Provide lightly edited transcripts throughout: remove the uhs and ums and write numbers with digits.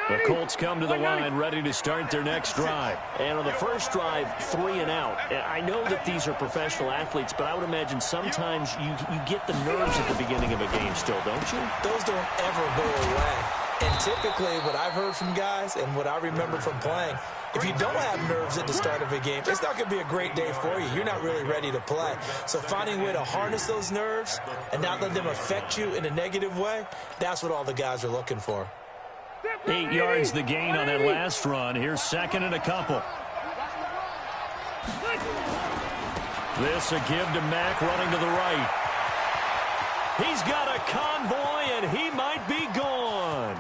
The Colts come to the line ready to start their next drive. And on the first drive, 3 and out. I know that these are professional athletes, but I would imagine sometimes you get the nerves at the beginning of a game still, don't you? Those don't ever go away. And typically what I've heard from guys and what I remember from playing, if you don't have nerves at the start of a game, it's not going to be a great day for you. You're not really ready to play. So finding a way to harness those nerves and not let them affect you in a negative way, that's what all the guys are looking for. 8 yards the gain on that last run. Here's second and a couple. This a give to Mack running to the right. He's got a convoy, and he might be gone.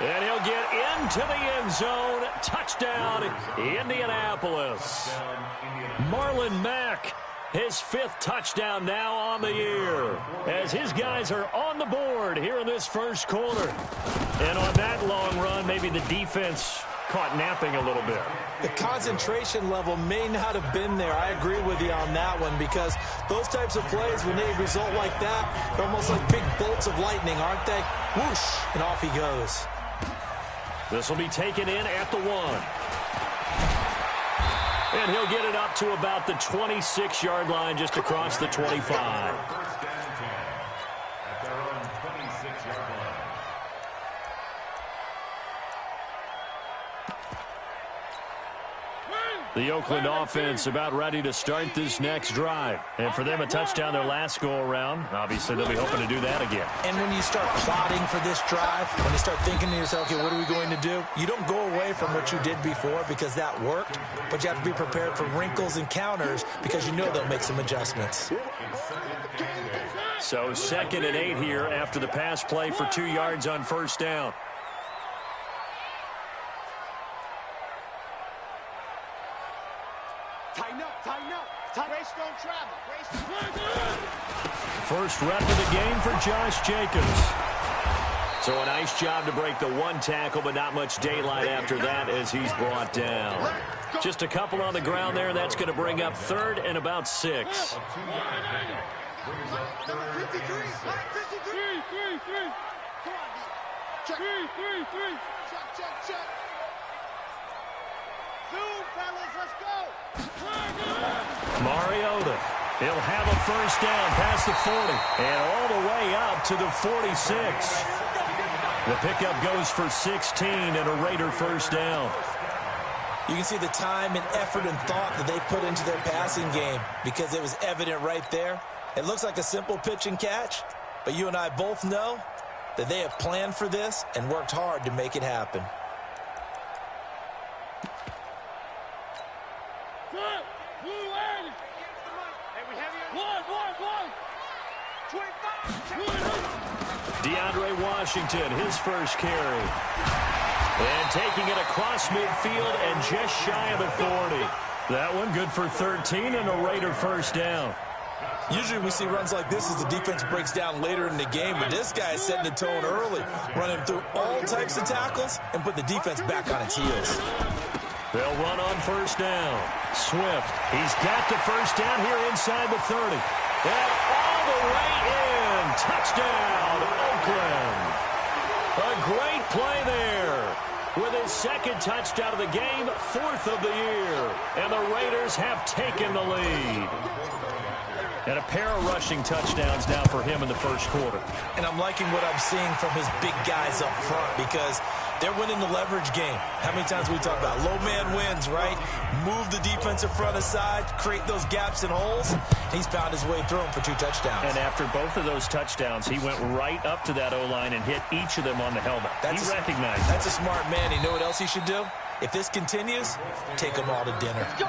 And he'll get into the end zone. Touchdown, Indianapolis. Marlon Mack, his 5th touchdown now on the year, as his guys are on the board here in this first quarter. And on that long run, maybe the defense caught napping a little bit. The concentration level may not have been there. I agree with you on that one, because those types of plays, when they result like that, they're almost like big bolts of lightning, aren't they? Whoosh, and off he goes. This will be taken in at the 1. And he'll get it up to about the 26-yard line, just across the 25. The Oakland offense about ready to start this next drive. And for them, a touchdown their last go-around. Obviously, they'll be hoping to do that again. And when you start plotting for this drive, when you start thinking to yourself, okay, what are we going to do? You don't go away from what you did before because that worked, but you have to be prepared for wrinkles and counters because you know they'll make some adjustments. So 2nd and 8 here after the pass play for 2 yards on first down. Tighten up. Race don't travel. First rep of the game for Josh Jacobs. So a nice job to break the 1 tackle, but not much daylight after that as he's brought down. Just a couple on the ground there. That's going to bring up 3rd and about 6. Check. Zoom, fellas, let's go. Mariota, he'll have a first down past the 40 and all the way up to the 46. The pickup goes for 16 and a Raider first down. You can see the time and effort and thought that they put into their passing game because it was evident right there. It looks like a simple pitch and catch, but you and I both know that they have planned for this and worked hard to make it happen. DeAndre Washington, his first carry. And taking it across midfield and just shy of the 40. That one good for 13 and a Raider first down. Usually we see runs like this as the defense breaks down later in the game, but this guy is setting the tone early, running through all types of tackles and put the defense back on its heels. They'll run on first down. Swift, he's got the first down here inside the 30. And all the way in. Touchdown, Oakland. A great play there. With his 2nd touchdown of the game, 4th of the year. And the Raiders have taken the lead. And a pair of rushing touchdowns now for him in the first quarter. And I'm liking what I'm seeing from his big guys up front because they're winning the leverage game. How many times we talk about low man wins, right? Move the defensive front aside, create those gaps and holes. He's found his way through them for 2 touchdowns. And after both of those touchdowns, he went right up to that O-line and hit each of them on the helmet. He recognized That's a smart man. You know what else he should do? If this continues, take them all to dinner. Let's go.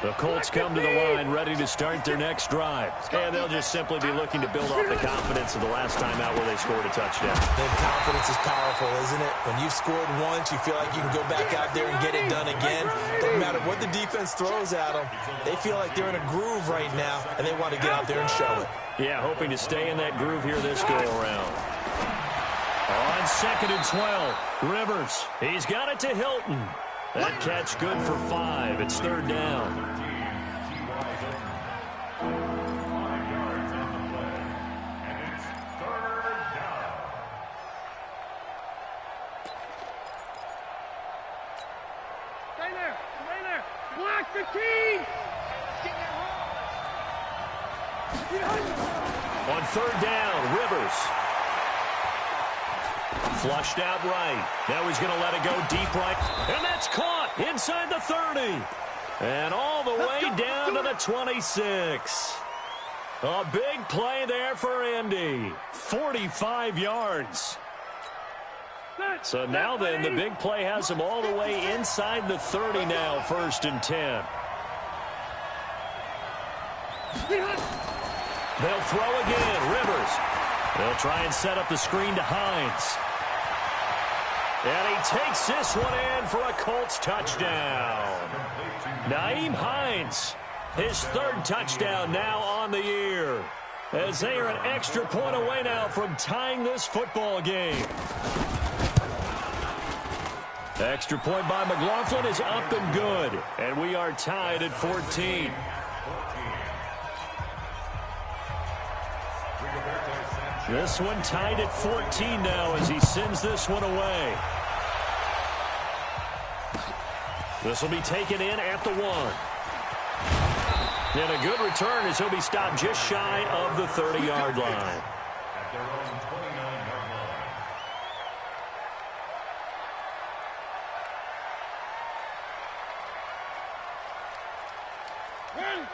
The Colts come to the line ready to start their next drive. And they'll just simply be looking to build off the confidence of the last time out where they scored a touchdown. And confidence is powerful, isn't it? When you've scored once, you feel like you can go back out there and get it done again. Doesn't matter what the defense throws at them. They feel like they're in a groove right now, and they want to get out there and show it. Yeah, hoping to stay in that groove here this go-around. On 2nd and 12, Rivers. He's got it to Hilton. That catch good for 5. It's 3rd down. On third down, Rivers. Flushed out right. Now he's going to let it go deep right. And that's caught inside the 30. And all the way down to the 26. A big play there for Indy. 45 yards. So now then, the big play has him all the way inside the 30 now, 1st and 10. They'll throw again. Rivers. They'll try and set up the screen to Hines. And he takes this one in for a Colts touchdown. Nyheim Hines, his 3rd touchdown now on the year. As they are an extra point away now from tying this football game. Extra point by McLaughlin is up and good. And we are tied at 14. This one tied at 14 now as he sends this one away. This will be taken in at the 1. And a good return as he'll be stopped just shy of the 30-yard line.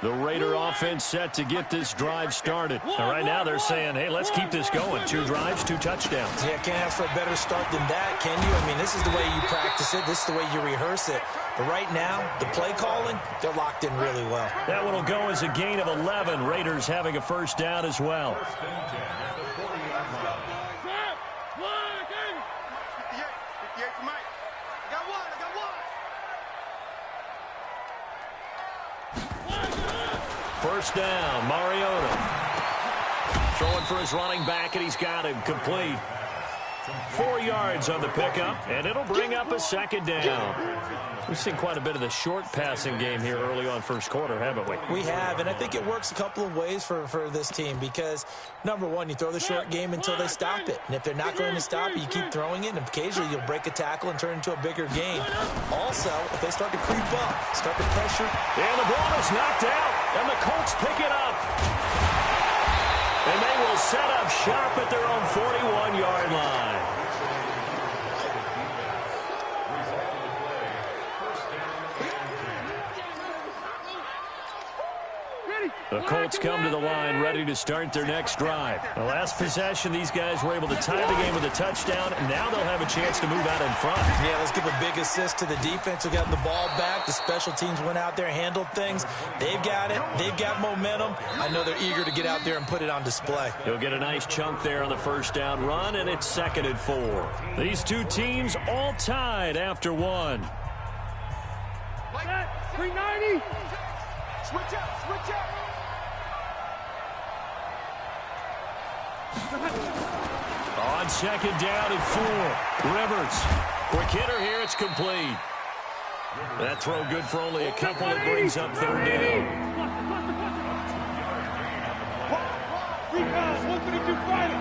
The Raider offense set to get this drive started. And right now they're saying, hey, let's keep this going. 2 drives, 2 touchdowns. Yeah, can't ask for a better start than that, can you? I mean, this is the way you practice it. This is the way you rehearse it. But right now, the play calling, they're locked in really well. That one will go as a gain of 11. Raiders having a 1st down as well. First down, Mariota. Throwing for his running back, and he's got him complete. 4 yards on the pickup, and it'll bring up a 2nd down. We've seen quite a bit of the short passing game here early on 1st quarter, haven't we? We have, and I think it works a couple of ways for this team because, number one, you throw the short game until they stop it. And if they're not going to stop it, you keep throwing it, and occasionally you'll break a tackle and turn it into a bigger game. Also, if they start to creep up, start to pressure. And the ball is knocked out, and the Colts pick it up. And they will set up shop at their own 41-yard line. The Colts come to the line ready to start their next drive. The last possession, these guys were able to tie the game with a touchdown, and now they'll have a chance to move out in front. Yeah, let's give a big assist to the defense who got the ball back. The special teams went out there, handled things. They've got it. They've got momentum. I know they're eager to get out there and put it on display. He'll get a nice chunk there on the 1st down run, and it's 2nd and 4. These two teams all tied after 1. 390. Switch up, switch up. On 2nd down and 4. Rivers. Quick hitter here. It's complete. That throw good for only a couple. It brings up 3rd down. 132 fighter.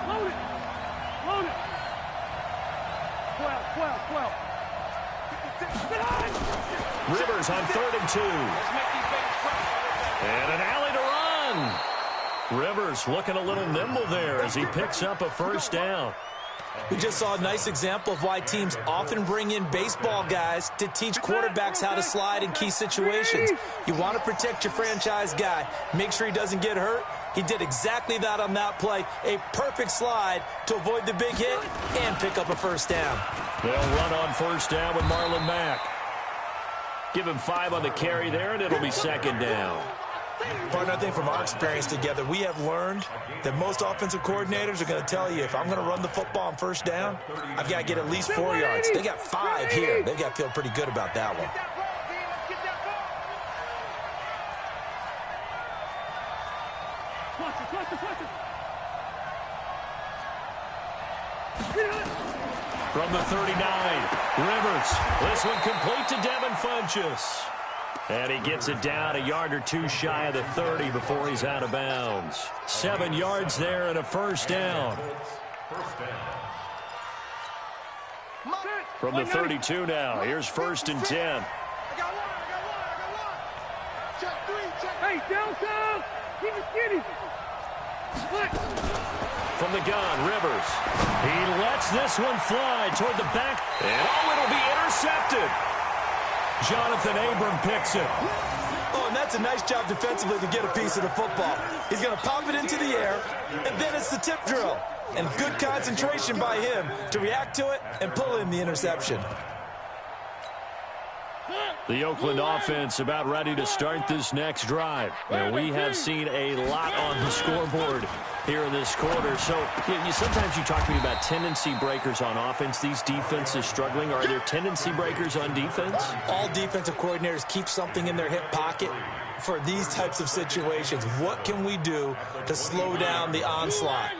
Load it. Load it. 12. Rivers on 3rd and 2. And an alley to run. Rivers looking a little nimble there as he picks up a 1st down. We just saw a nice example of why teams often bring in baseball guys to teach quarterbacks how to slide in key situations. You want to protect your franchise guy. Make sure he doesn't get hurt. He did exactly that on that play. A perfect slide to avoid the big hit and pick up a 1st down. They'll run on 1st down with Marlon Mack. Give him 5 on the carry there, and it'll be 2nd down. Partner, I think from our experience together, we have learned that most offensive coordinators are going to tell you, if I'm going to run the football on 1st down, I've got to get at least 4 yards. They got 5 here. They've got to feel pretty good about that one. From the 39, Rivers. This one complete to Devin Funchess. And he gets it down a yard or 2 shy of the 30 before he's out of bounds. 7 yards there and a 1st down. From the 32 now, here's 1st and 10. Hey, Delta! Keep it skinny! What? From the gun, Rivers. He lets this one fly toward the back. And it'll be intercepted. Jonathan Abram picks it. Oh, and that's a nice job defensively to get a piece of the football. He's going to pop it into the air, and then it's the tip drill. And good concentration by him to react to it and pull in the interception. The Oakland offense about ready to start this next drive. And we have seen a lot on the scoreboard here in this quarter. So sometimes you talk to me about tendency breakers on offense. These defenses struggling. Are there tendency breakers on defense? All defensive coordinators keep something in their hip pocket for these types of situations. What can we do to slow down the onslaught?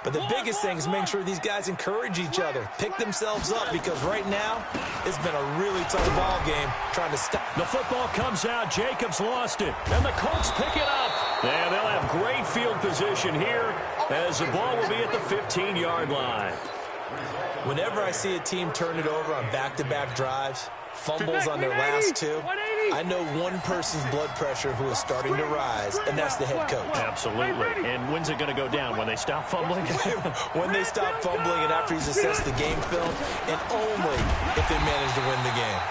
But the biggest thing is making sure these guys encourage each other, pick themselves up, because right now it's been a really tough ball game trying to stop. The football comes out. Jacobs lost it. And the Colts pick it up. And they'll have great field position here as the ball will be at the 15-yard line. Whenever I see a team turn it over on back-to-back drives, fumbles on their last two, I know one person's blood pressure who is starting to rise, and that's the head coach. Absolutely. And when's it going to go down? When they stop fumbling? When they stop fumbling and after he's assessed the game film, and only if they manage to win the game.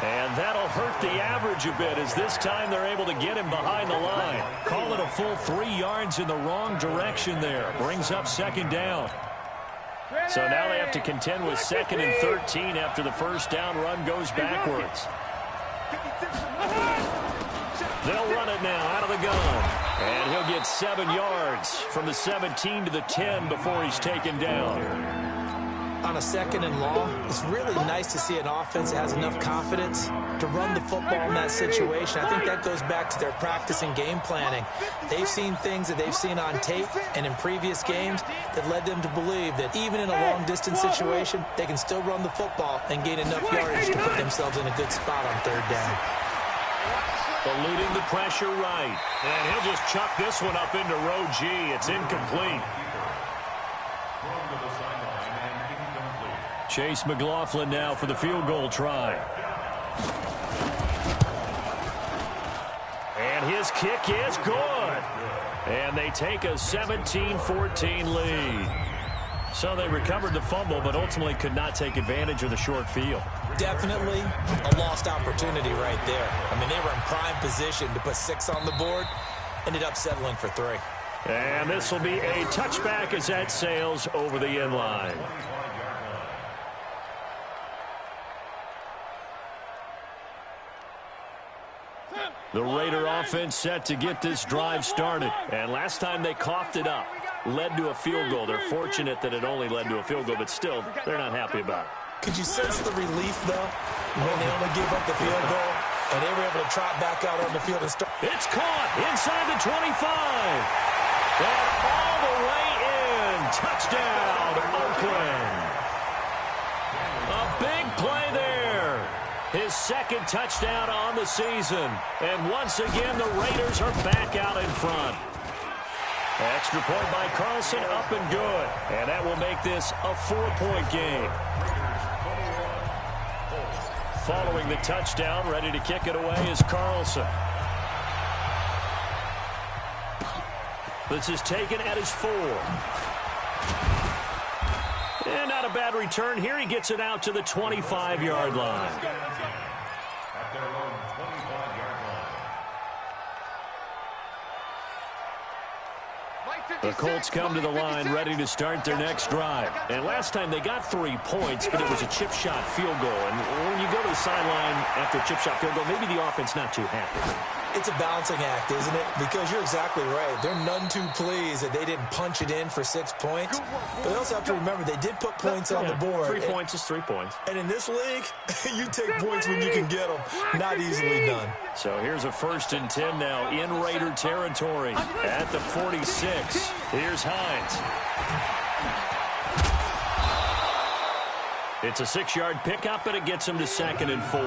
And that'll hurt the average a bit, as this time they're able to get him behind the line. Call it a full 3 yards in the wrong direction there. Brings up second down. So now they have to contend with 2nd and 13 after the first down run goes backwards. They'll run it now out of the gun. And he'll get 7 yards from the 17 to the 10 before he's taken down. On a 2nd and long, it's really nice to see an offense that has enough confidence to run the football in that situation. I think that goes back to their practice and game planning. They've seen things that they've seen on tape and in previous games that led them to believe that even in a long-distance situation, they can still run the football and gain enough yardage to put themselves in a good spot on 3rd down. Eluding the pressure right. And he'll just chuck this one up into row G. It's incomplete. Chase McLaughlin now for the field goal try. And his kick is good. And they take a 17-14 lead. So they recovered the fumble, but ultimately could not take advantage of the short field. Definitely a lost opportunity right there. I mean, they were in prime position to put 6 on the board. Ended up settling for 3. And this will be a touchback as that sails over the end line. The Raider offense set to get this drive started. And last time they coughed it up, led to a field goal. They're fortunate that it only led to a field goal, but still, they're not happy about it. Could you sense the relief, though, when they only gave up the field goal and they were able to trot back out on the field and start? It's caught inside the 25. And all the way in. Touchdown, Oakland. A big play there. His 2nd touchdown on the season. And once again, the Raiders are back out in front. Extra point by Carlson, up and good. And that will make this a 4-point game. Following the touchdown, ready to kick it away is Carlson. This is taken at his 4. And not a bad return here. He gets it out to the 25-yard line. The Colts come to the line ready to start their next drive. And last time they got 3 points, but it was a chip shot field goal. And when you go to the sideline after a chip shot field goal, maybe the offense not too happy. It's a balancing act, isn't it? Because you're exactly right. They're none too pleased that they didn't punch it in for 6 points. But they also have to remember they did put points on the board. 3 points is 3 points. And in this league, you take points when you can get them. Not easily done. So here's a 1st and 10 now in Raider territory at the 46. Here's Hines. It's a 6-yard pickup, and it gets him to 2nd and 4.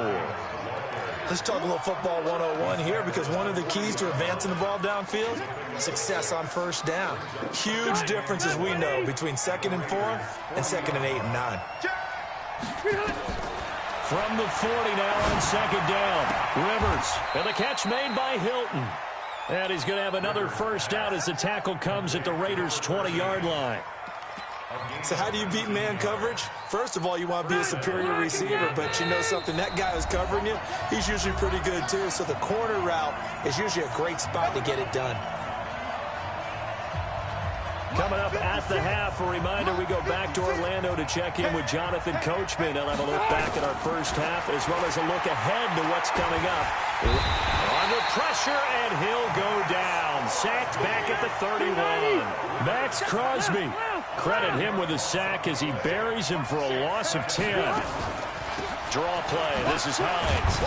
Let's talk a little football 101 here, because one of the keys to advancing the ball downfield, success on 1st down. Huge difference, as we know, between 2nd and 4 and 2nd and 8 and 9. From the 40 now on 2nd down. Rivers, and the catch made by Hilton. And he's going to have another first down as the tackle comes at the Raiders' 20-yard line. So how do you beat man coverage? First of all, you want to be a superior receiver, but you know something, that guy who's covering you, he's usually pretty good too. So the corner route is usually a great spot to get it done. Coming up at the half, a reminder, we go back to Orlando to check in with Jonathan Coachman. He'll have a look back at our first half as well as a look ahead to what's coming up. Under pressure, and he'll go down. Sacked back at the 31. Max Crosby. Credit him with a sack as he buries him for a loss of 10. Draw play. This is Hines.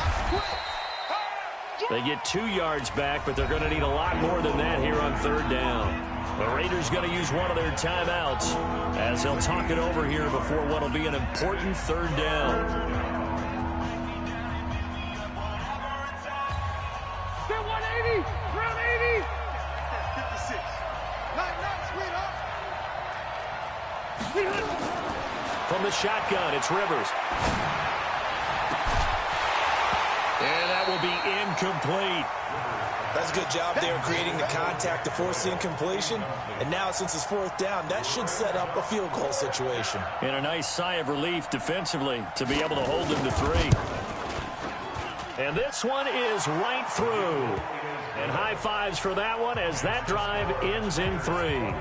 They get 2 yards back, but they're going to need a lot more than that here on third down. The Raiders going to use one of their timeouts as they'll talk it over here before what will be an important third down. Get 180, round 80. 56. Nice, From the shotgun, it's Rivers. And that will be incomplete. That's a good job there creating the contact to force the incompletion. And now, since it's fourth down, that should set up a field goal situation. And a nice sigh of relief defensively to be able to hold them to 3. And this one is right through. And high fives for that one as that drive ends in 3.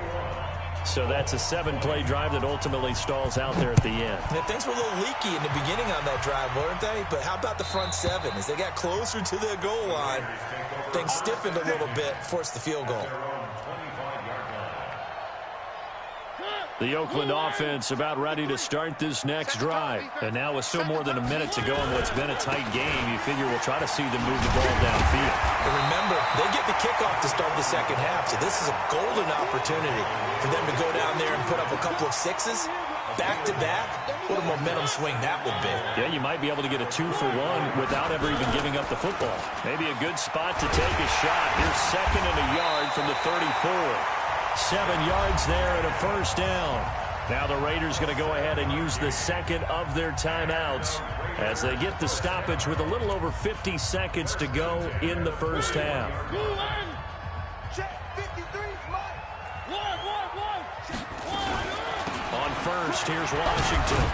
So that's a 7-play drive that ultimately stalls out there at the end. Yeah, things were a little leaky in the beginning on that drive, weren't they? But how about the front 7? As they got closer to the goal line, things stiffened a little bit, forced the field goal. The Oakland offense about ready to start this next drive. And now with still more than a minute to go in what's been a tight game, you figure we'll try to see them move the ball downfield. And remember, they get the kickoff to start the second half, so this is a golden opportunity for them to go down there and put up a couple of 6s back-to-back. What a momentum swing that would be. Yeah, you might be able to get a 2-for-1 without ever even giving up the football. Maybe a good spot to take a shot. Here's 2nd and a yard from the 34. 7 yards there and a first down. Now the Raiders going to go ahead and use the second of their timeouts as they get the stoppage with a little over 50 seconds to go in the first half. On first, here's Washington.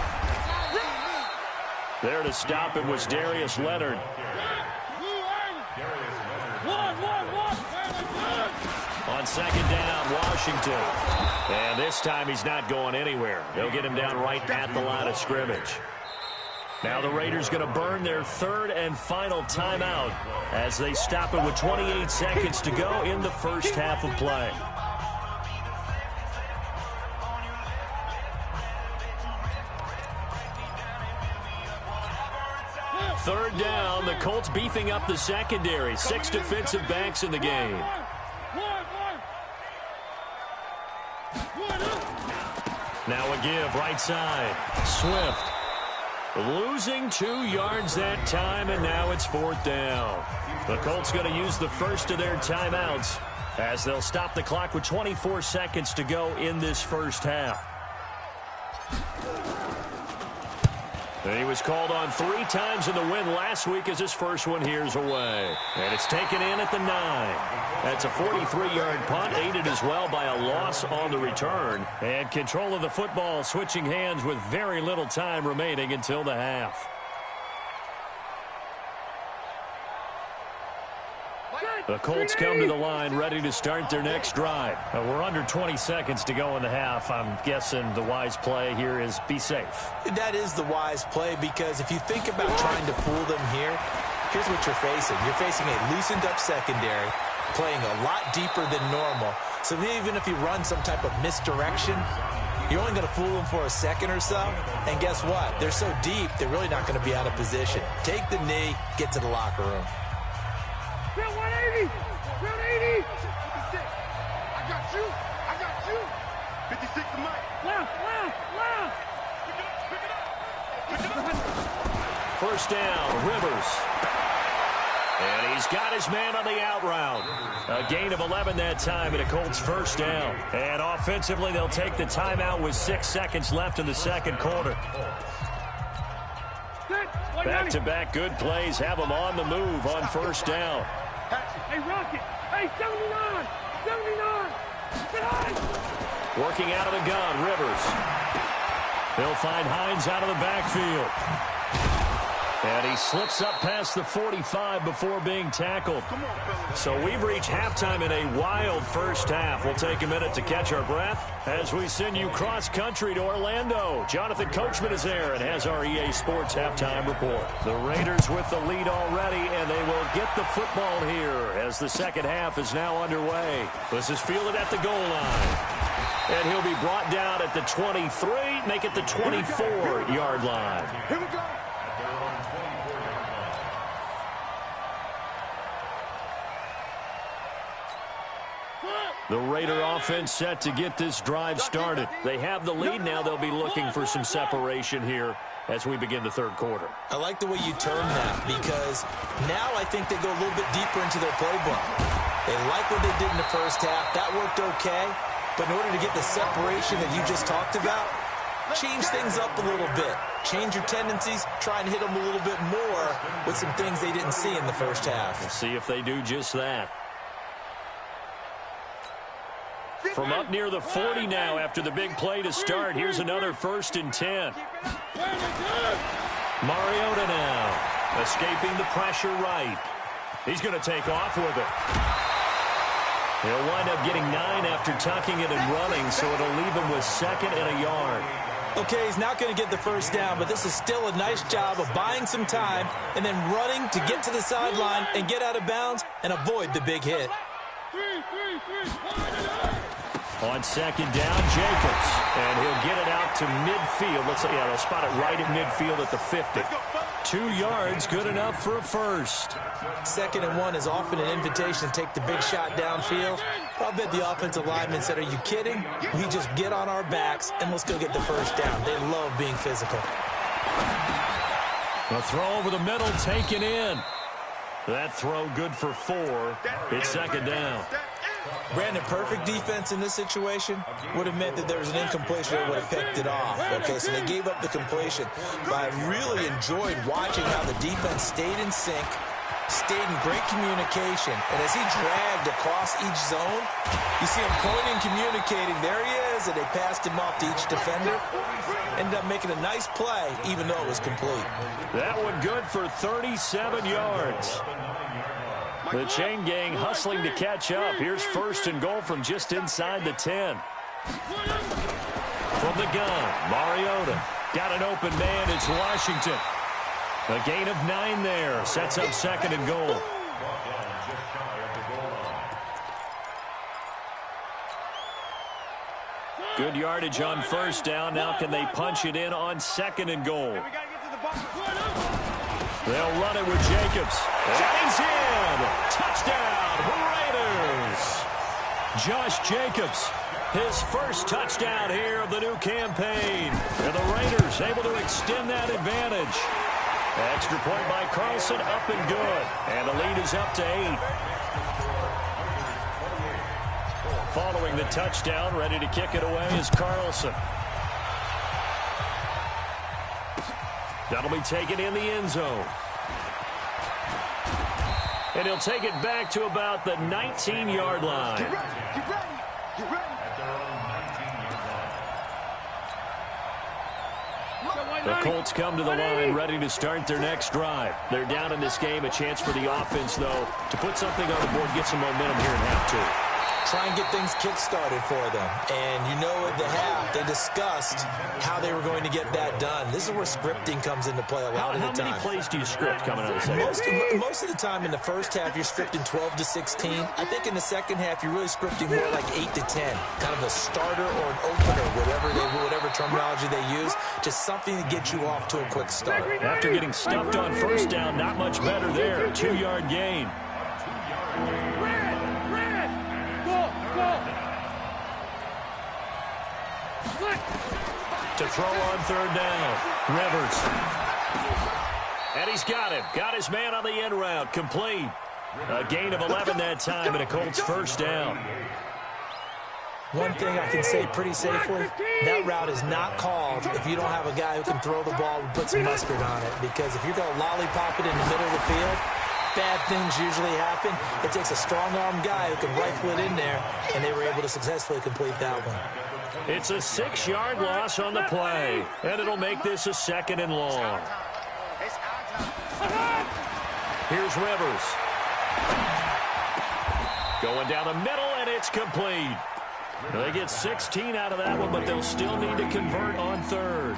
There to stop it was Darius Leonard. On second down, Washington. And this time he's not going anywhere. They'll get him down right at the line of scrimmage. Now the Raiders going to burn their 3rd and final timeout as they stop it with 28 seconds to go in the first half of play. Third down, the Colts beefing up the secondary. 6 defensive backs in the game. Now a give right side. Swift losing 2 yards that time, and now it's 4th down. The Colts going to use the first of their timeouts as they'll stop the clock with 24 seconds to go in this first half. And he was called on 3 times in the win last week as his first one here's away. And it's taken in at the 9. That's a 43-yard punt, aided as well by a loss on the return. And control of the football switching hands with very little time remaining until the half. The Colts come to the line ready to start their next drive. We're under 20 seconds to go in the half. I'm guessing the wise play here is be safe. That is the wise play, because if you think about trying to fool them here, here's what you're facing. You're facing a loosened up secondary, playing a lot deeper than normal. So even if you run some type of misdirection, you're only going to fool them for a second or so. And guess what? They're so deep, they're really not going to be out of position. Take the knee, get to the locker room. 180, 180. 56. I got you. 56 to Mike. Left. Pick it up. First down, Rivers. And he's got his man on the out route. A gain of 11 that time and a Colts first down. And offensively, they'll take the timeout with 6 seconds left in the second quarter. Back-to-back good plays have them on the move on first down. Hey, Rocket. Hey, 79! 79! Working out of the gun, Rivers. They'll find Hines out of the backfield. And he slips up past the 45 before being tackled. So we've reached halftime in a wild first half. We'll take a minute to catch our breath as we send you cross-country to Orlando. Jonathan Coachman is there and has our EA Sports halftime report. The Raiders with the lead already, and they will get the football here as the second half is now underway. This is fielded at the goal line. And he'll be brought down at the 23, make it the 24-yard line. Here we go! The Raider offense set to get this drive started. They have the lead now. They'll be looking for some separation here as we begin the third quarter. I like the way you term that because now I think they go a little bit deeper into their playbook. They like what they did in the first half. That worked okay. But in order to get the separation that you just talked about, change things up a little bit. Change your tendencies. Try and hit them a little bit more with some things they didn't see in the first half. We'll see if they do just that. From up near the 40 now after the big play to start. Here's another 1st and 10. Mariota now escaping the pressure right. He's going to take off with it. He'll wind up getting 9 after tucking it and running, so it'll leave him with 2nd and a yard. Okay, he's not going to get the first down, but this is still a nice job of buying some time and then running to get to the sideline and get out of bounds and avoid the big hit. On 2nd down, Jacobs. And he'll get it out to midfield. They'll spot it right at midfield at the 50. 2 yards, good enough for a first. 2nd and 1 is often an invitation to take the big shot downfield. I'll bet the offensive lineman said, are you kidding? We just get on our backs and let's go get the first down. They love being physical. The throw over the middle, taken in. That throw good for 4. It's 2nd down. Brandon, perfect defense in this situation would have meant that there was an incompletion that would have picked it off. Okay, so they gave up the completion. But I really enjoyed watching how the defense stayed in sync, stayed in great communication. And as he dragged across each zone, you see him pointing, communicating. There he is, and they passed him off to each defender. Ended up making a nice play, even though it was complete. That one good for 37 yards. The chain gang hustling to catch up. Here's 1st and goal from just inside the 10. From the gun, Mariota. Got an open man. It's Washington. A gain of 9 there. Sets up 2nd and goal. Good yardage on 1st down. Now can they punch it in on 2nd and goal? They'll run it with Jacobs. And he's in. Touchdown, Raiders. Josh Jacobs, his first touchdown here of the new campaign. And the Raiders able to extend that advantage. Extra point by Carlson, up and good. And the lead is up to 8. Following the touchdown, ready to kick it away is Carlson. That'll be taken in the end zone. And he'll take it back to about the 19-yard line. Get ready. Get ready. The Colts come to the line ready to start their next drive. They're down in this game. A chance for the offense, though, to put something on the board, get some momentum here in half 2. Try and get things kick-started for them. And you know at the half, they discussed how they were going to get that done. This is where scripting comes into play a lot of the time. How many plays do you script coming out of the second? Most of the time in the first half, you're scripting 12 to 16. I think in the second half, you're really scripting more like 8 to 10. Kind of a starter or an opener, whatever terminology they use. Just something to get you off to a quick start. After getting stuffed on 1st down, not much better there. 2-yard gain. To throw on 3rd down, Rivers. And he's got him. Got his man on the end route. Complete. A gain of 11 that time, and a Colts 1st down. One thing I can say pretty safely, that route is not called if you don't have a guy who can throw the ball and put some mustard on it. Because if you're going to lollipop it in the middle of the field, bad things usually happen. It takes a strong-arm guy who can rifle it in there, and they were able to successfully complete that one. It's a 6-yard loss on the play, and it'll make this a 2nd and long. Here's Rivers. Going down the middle, and it's complete. They get 16 out of that one, but they'll still need to convert on 3rd.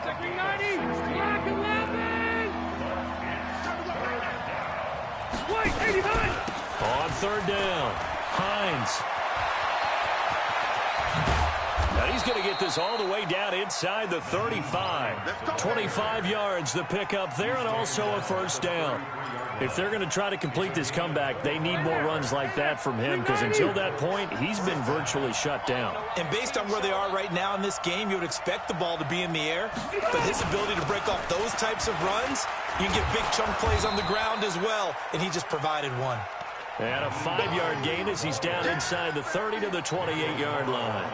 Checking 90, black 11. White 89. On 3rd down, Hines. Now he's going to get this all the way down inside the 35. 25 yards the pickup there, and also a 1st down. If they're going to try to complete this comeback, they need more runs like that from him, because until that point, he's been virtually shut down. And based on where they are right now in this game, you would expect the ball to be in the air, but his ability to break off those types of runs, you can get big chunk plays on the ground as well, and he just provided one. And a 5-yard gain as he's down inside the 30 to the 28-yard line.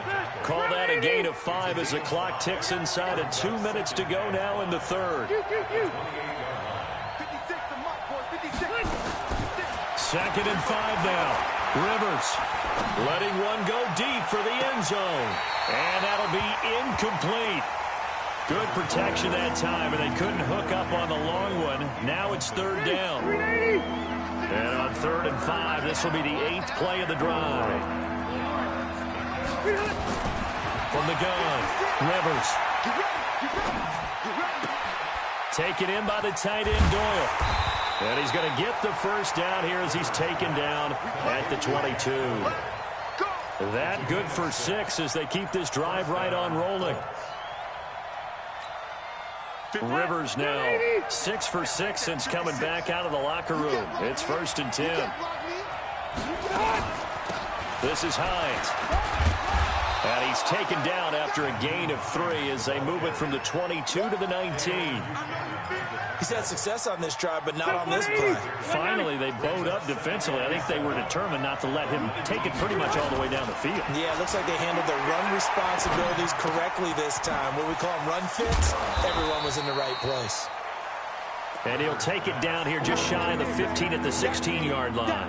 Call that a gain of 5 as the clock ticks inside of 2 minutes to go now in the 3rd. 2nd and 5 now. Rivers letting one go deep for the end zone. And that'll be incomplete. Good protection that time, and they couldn't hook up on the long one. Now it's 3rd down. And on 3rd and 5, this will be the 8th play of the drive. From the gun, Rivers. Taken in by the tight end, Doyle. And he's going to get the 1st down here as he's taken down at the 22. That good for 6 as they keep this drive right on rolling. Rivers now 6 for 6 since coming back out of the locker room. It's 1st and 10. This is Hines. And he's taken down after a gain of 3 as they move it from the 22 to the 19. He's had success on this drive, but not on this play. Finally, they bowed up defensively. I think they were determined not to let him take it pretty much all the way down the field. Yeah, it looks like they handled their run responsibilities correctly this time. What we call them run fits, everyone was in the right place. And he'll take it down here just shy of the 15 at the 16-yard line.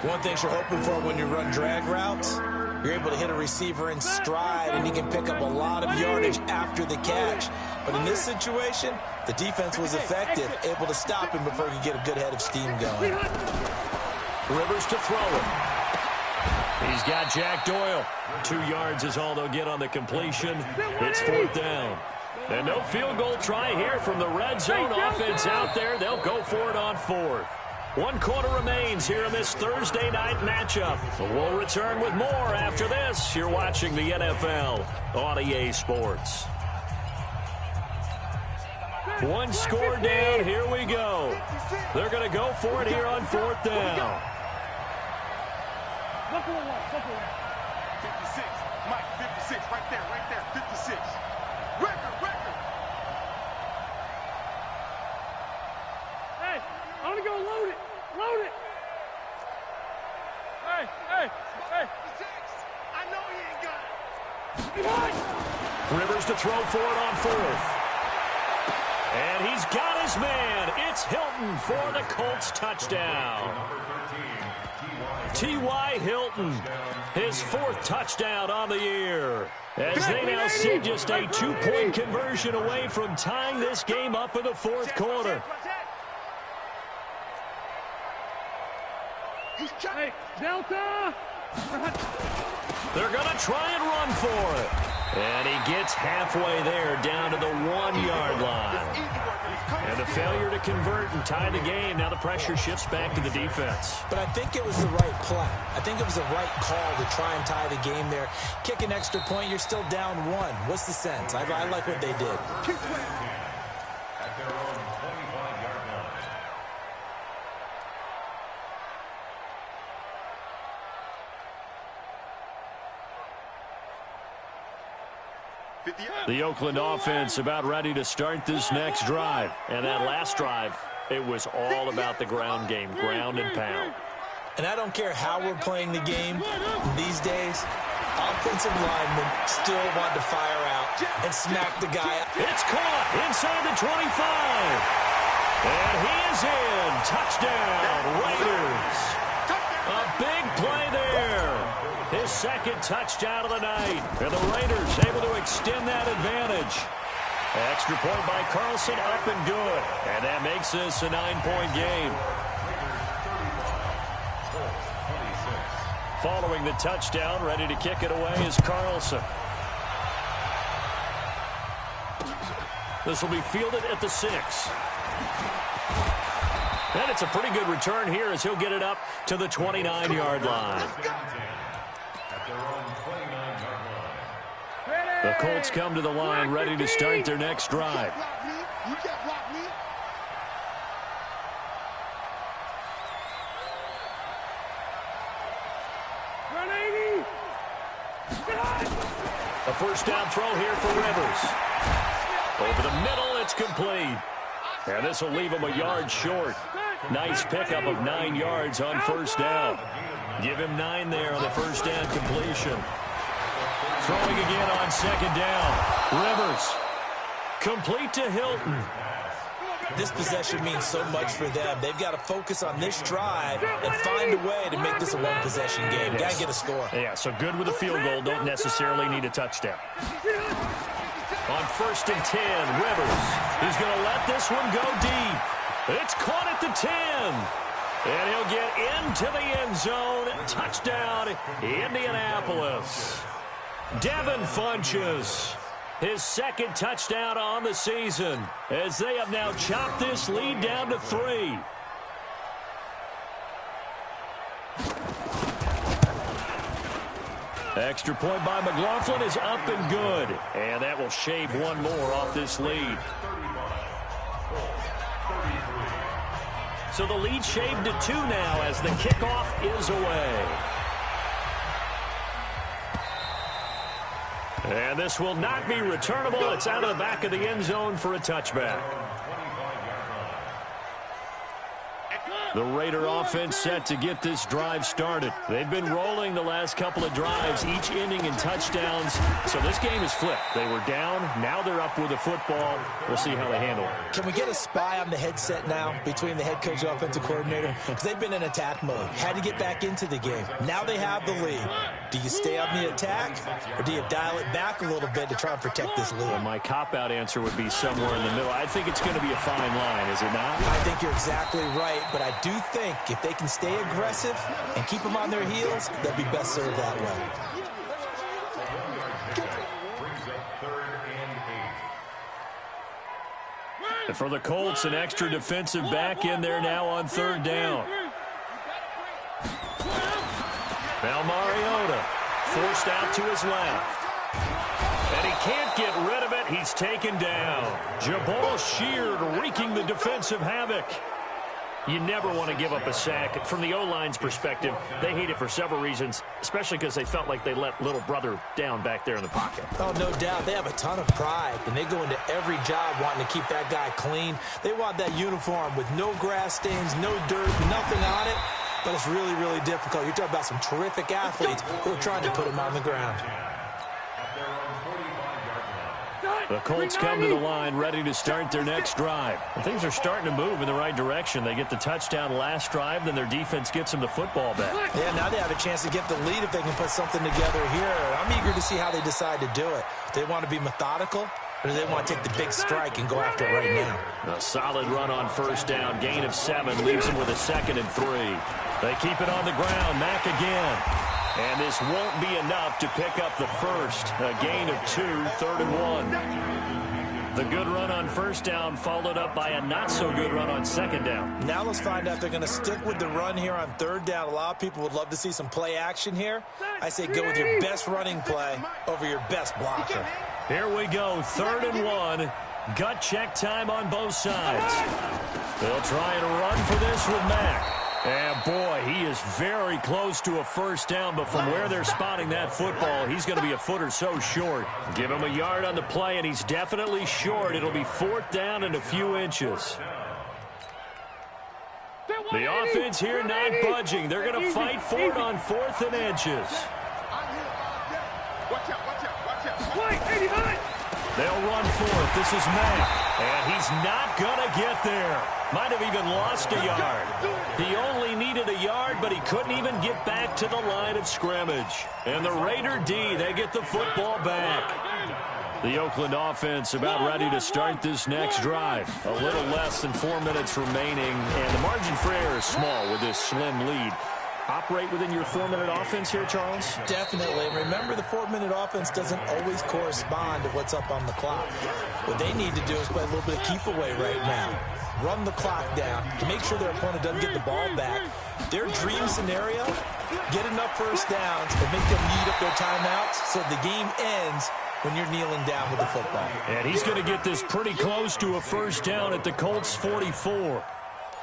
One thing you're hoping for when you run drag routes, you're able to hit a receiver in stride, and you can pick up a lot of yardage after the catch. But in this situation, the defense was effective, able to stop him before he could get a good head of steam going. Rivers to throw it. He's got Jack Doyle. 2 yards is all they'll get on the completion. It's 4th down. And no field goal try here from the red zone offense out there. They'll go for it on 4th. 1 quarter remains here in this Thursday night matchup. We'll return with more after this. You're watching the NFL on EA Sports. 1 score down. Here we go. They're going to go for it here on 4th down. 56. Mike, 56. Right there. 56. Record. Hey, I want to go load it. Hey. 56. I know he ain't got it. Rivers to throw for it on 4th. And he's got his man. It's Hilton for the Colts touchdown. T.Y. Hilton, his 4th touchdown on the year. As they now sit just a 2-point conversion away from tying this game up in the 4th quarter. Hey, Delta! They're going to try and run for it. And he gets halfway there down to the 1-yard line. And a failure to convert and tie the game. Now the pressure shifts back to the defense. But I think it was the right play. I think it was the right call to try and tie the game there. Kick an extra point, you're still down 1. What's the sense? I like what they did. The Oakland offense about ready to start this next drive. And that last drive, it was all about the ground game, ground and pound. And I don't care how we're playing the game these days, offensive linemen still want to fire out and smack the guy. It's caught inside the 25. And he is in. Touchdown, Raiders. A big play there. His second touchdown of the night. And the Raiders able to extend that advantage. Extra point by Carlson, up and good. And that makes this a 9-point game. Following the touchdown, ready to kick it away is Carlson. This will be fielded at the 6. And it's a pretty good return here as he'll get it up to the 29-yard line. The Colts come to the line ready to start their next drive. A first down throw here for Rivers. Over the middle, it's complete. And this will leave him a yard short. Nice pickup of 9 yards on first down. Give him 9 there on the first down completion. Throwing again on second down. Rivers. Complete to Hilton. This possession means so much for them. They've got to focus on this drive and find a way to make this a one-possession game. Got to get a score. Yeah, so good with a field goal. Don't necessarily need a touchdown. On first and 10, Rivers. He's going to let this one go deep. It's caught at the 10. And he'll get into the end zone. Touchdown, Indianapolis. Devin Funchess. His second touchdown on the season as they have now chopped this lead down to 3. Extra point by McLaughlin is up and good. And that will shave one more off this lead. So the lead shaved to 2 now as the kickoff is away. And this will not be returnable. It's out of the back of the end zone for a touchback. The Raider offense set to get this drive started. They've been rolling the last couple of drives, each ending in touchdowns. So this game is flipped. They were down. Now they're up with the football. We'll see how they handle it. Can we get a spy on the headset now between the head coach and offensive coordinator? Because they've been in attack mode. Had to get back into the game. Now they have the lead. Do you stay on the attack, or do you dial it back a little bit to try and protect this lead? Well, my cop-out answer would be somewhere in the middle. I think it's going to be a fine line, is it not? I think you're exactly right, but I do think if they can stay aggressive and keep them on their heels, they'll be best served that way. And for the Colts, an extra defensive back in there now on third down. Now Mariota forced out to his left. And he can't get rid of it. He's taken down. Jabal Sheard wreaking the defensive havoc. You never want to give up a sack. From the O-line's perspective, they hate it for several reasons, especially because they felt like they let little brother down back there in the pocket. Oh, no doubt. They have a ton of pride, and they go into every job wanting to keep that guy clean. They want that uniform with no grass stains, no dirt, nothing on it. But it's really, really difficult. You're talking about some terrific athletes who are trying to put him on the ground. The Colts come to the line ready to start their next drive. Things are starting to move in the right direction. They get the touchdown last drive, then their defense gets them the football back. Yeah, now they have a chance to get the lead if they can put something together here. I'm eager to see how they decide to do it. Do they want to be methodical, or do they want to take the big strike and go after it right now? A solid run on first down. Gain of 7 leaves them with a 2nd and 3. They keep it on the ground. Mack again. And this won't be enough to pick up the first. A gain of 2, 3rd and 1. The good run on first down followed up by a not-so-good run on second down. Now let's find out if they're going to stick with the run here on third down. A lot of people would love to see some play action here. I say go with your best running play over your best blocker. Here we go, 3rd and 1. Gut check time on both sides. They'll try and run for this with Mack. And, boy, he is very close to a first down, but from where they're spotting that football, he's going to be a foot or so short. Give him a yard on the play, and he's definitely short. It'll be 4th down and a few inches. The offense here not budging. They're going to fight for it on 4th and inches. They'll run for it. This is Mack. And he's not going to get there. Might have even lost a yard. He only needed a yard, but he couldn't even get back to the line of scrimmage. And the Raider D, they get the football back. The Oakland offense about ready to start this next drive. A little less than 4 minutes remaining, and the margin for error is small with this slim lead. Operate within your 4-minute offense here, Charles? Definitely. Remember, the 4-minute offense doesn't always correspond to what's up on the clock. What they need to do is play a little bit of keep away right now. Run the clock down. Make sure their opponent doesn't get the ball back. Their dream scenario, get enough first downs and make them need up their timeouts so the game ends when you're kneeling down with the football. And he's going to get this pretty close to a first down at the Colts 44.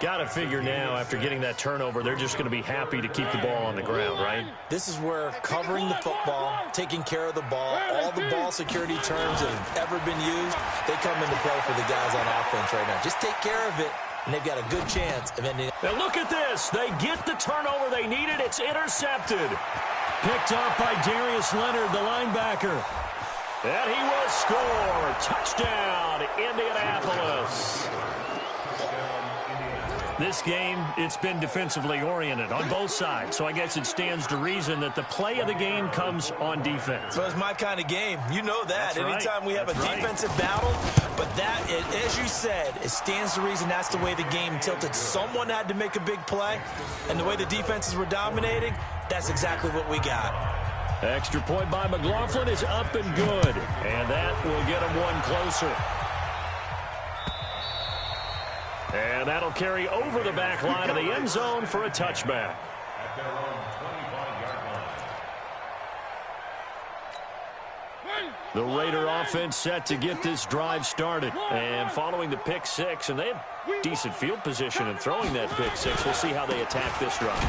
Got to figure now, after getting that turnover, they're just going to be happy to keep the ball on the ground, right? This is where covering the football, taking care of the ball, all the ball security terms that have ever been used, they come into play for the guys on offense right now. Just take care of it, and they've got a good chance of ending. Now look at this. They get the turnover they needed. It's intercepted. Picked up by Darius Leonard, the linebacker. And he will score. Touchdown, Indianapolis. This game, it's been defensively oriented on both sides, so I guess it stands to reason that the play of the game comes on defense. So it's my kind of game. You know that. That's right. Anytime we have a defensive battle, but that, as you said, it stands to reason that's the way the game tilted. Someone had to make a big play, and the way the defenses were dominating, that's exactly what we got. Extra point by McLaughlin is up and good, and that will get him one closer. And that'll carry over the back line of the end zone for a touchback. The Raider offense set to get this drive started. And following the pick six, and they have decent field position in throwing that pick six. We'll see how they attack this drive.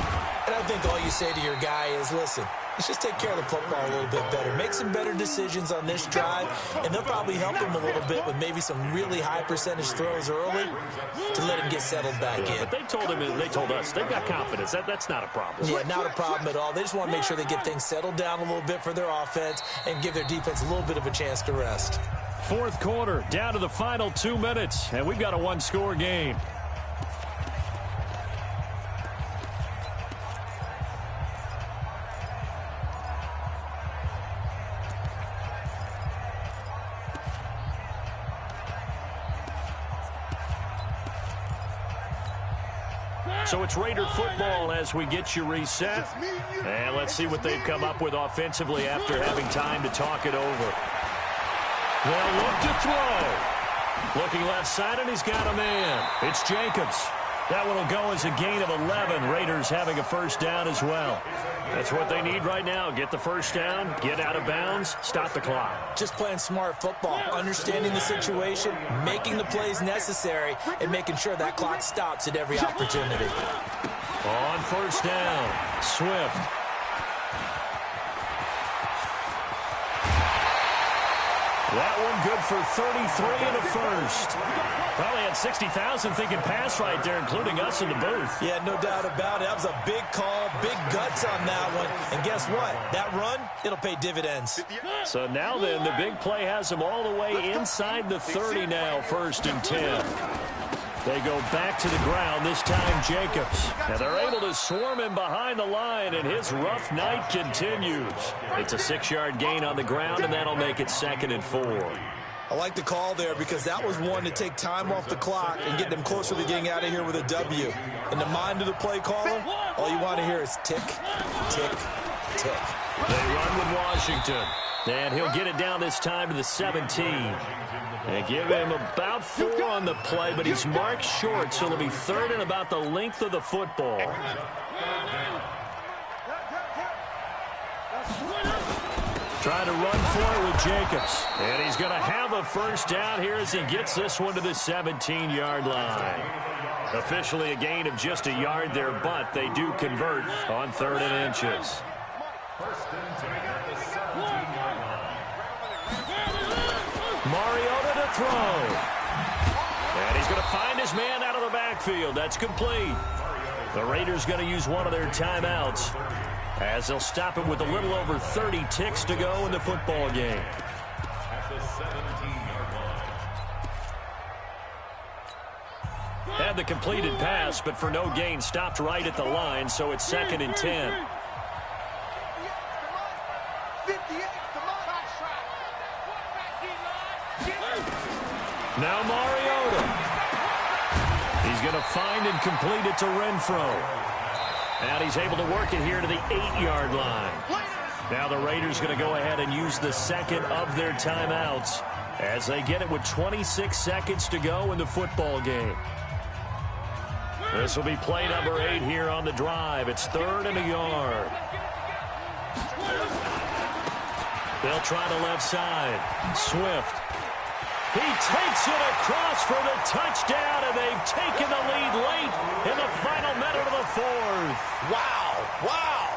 And I think all you say to your guy is, listen, let's just take care of the football a little bit better. Make some better decisions on this drive, and they'll probably help him a little bit with maybe some really high percentage throws early to let him get settled back in. But they told us they've got confidence. That's not a problem. Yeah, not a problem at all. They just want to make sure they get things settled down a little bit for their offense and give their defense a little bit of a chance to rest. Fourth quarter, down to the final 2 minutes, and we've got a one-score game. So it's Raider football as we get you reset. And let's see what they've come up with offensively after having time to talk it over. They'll look to throw. Looking left side, and he's got a man. It's Jacobs. That one will go as a gain of 11. Raiders having a first down as well. That's what they need right now. Get the first down, get out of bounds, stop the clock. Just playing smart football, understanding the situation, making the plays necessary, and making sure that clock stops at every opportunity. On first down, Swift. That one good for 33 and a first. Probably had 60,000 thinking pass right there, including us in the booth. Yeah, no doubt about it. That was a big call, big guts on that one. And guess what? That run, it'll pay dividends. So now then, the big play has them all the way inside the 30 now, 1st and 10. They go back to the ground, this time Jacobs. And they're able to swarm him behind the line, and his rough night continues. It's a 6-yard gain on the ground, and that'll make it 2nd and 4. I like the call there because that was one to take time off the clock and get them closer to getting out of here with a W. In the mind of the play caller, all you want to hear is tick, tick, tick. They run with Washington, and he'll get it down this time to the 17. They give him about 4 on the play, but he's marked short, so it'll be 3rd and about the length of the football. Trying to run for it with Jacobs. And he's going to have a first down here as he gets this one to the 17-yard line. Officially a gain of just a yard there, but they do convert on 3rd and inches. Mariota to throw. And he's going to find his man out of the backfield. That's complete. The Raiders going to use one of their timeouts, as they'll stop it with a little over 30 ticks to go in the football game. the 17-yard line. Had the completed pass, but for no gain, stopped right at the line, so it's 2nd and 10. Now Mariota. He's going to find and complete it to Renfro. And he's able to work it here to the 8-yard line. Now the Raiders going to go ahead and use the second of their timeouts as they get it with 26 seconds to go in the football game. This will be play number 8 here on the drive. It's 3rd and a yard. They'll try the left side. Swift. He takes it across for the touchdown, and they've taken the lead late in the final minute of the 4th. Wow. Wow.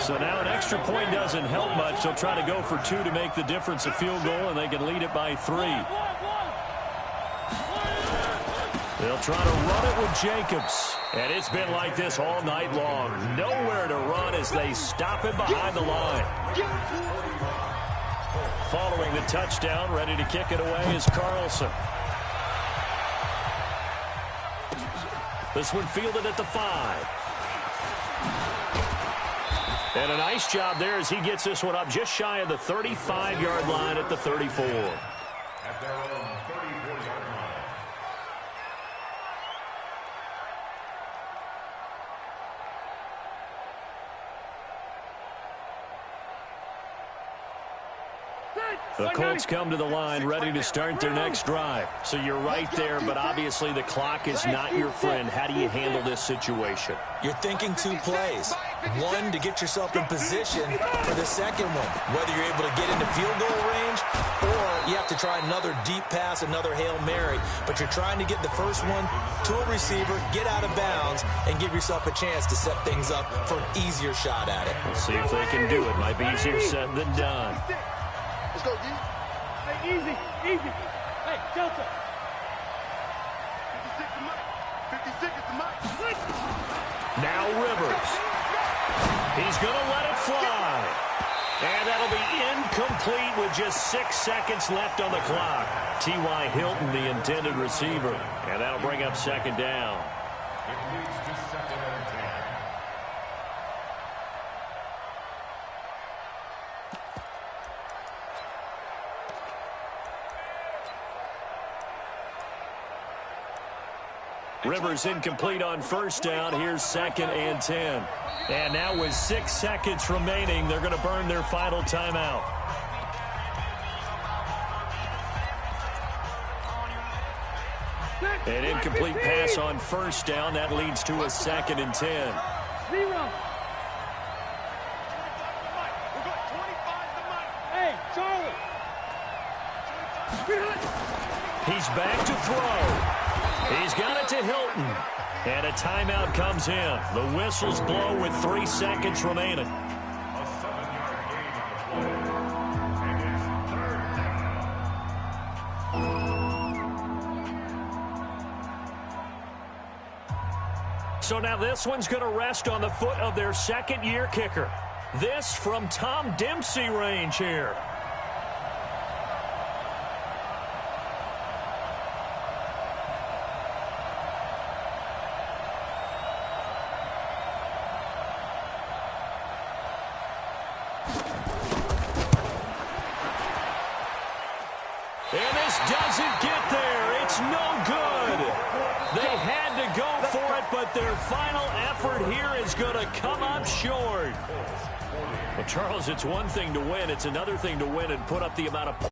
So now an extra point doesn't help much. They'll try to go for 2 to make the difference a field goal, and they can lead it by 3. They'll try to run it with Jacobs. And it's been like this all night long. Nowhere to run as they stop him behind the line. Following the touchdown, ready to kick it away is Carlson. This one fielded at the 5. And a nice job there as he gets this one up just shy of the 35-yard line at the 34. At their own 34-yard line. The Colts come to the line ready to start their next drive. So you're right there, but obviously the clock is not your friend. How do you handle this situation? You're thinking 2 plays. 1 to get yourself in position for the second one, whether you're able to get into field goal range or you have to try another deep pass, another Hail Mary. But you're trying to get the first one to a receiver, get out of bounds, and give yourself a chance to set things up for an easier shot at it. We'll see if they can do it. Might be easier said than done. Let's go, D. Hey, easy. Hey, Delta. 56 to Mike. 56 to Mike. Now Rivers. He's going to let it fly. And that'll be incomplete with just 6 seconds left on the clock. T.Y. Hilton, the intended receiver. And that'll bring up 2nd down. It leads to 2nd and 10. Rivers incomplete on 1st down. Here's 2nd and 10. And now with 6 seconds remaining, they're going to burn their final timeout. An incomplete pass on 1st down. That leads to a 2nd and 10. Hey, Charlie. He's back to throw. He's got it to Hilton. And a timeout comes in. The whistles blow with 3 seconds remaining. A 7-yard gain on the play. And it's 3rd down. So now this one's going to rest on the foot of their 2nd-year kicker. This from Tom Dempsey range here. And this doesn't get there. It's no good. They had to go for it, but their final effort here is going to come up short. Well, Charles, it's one thing to win. It's another thing to win and put up the amount of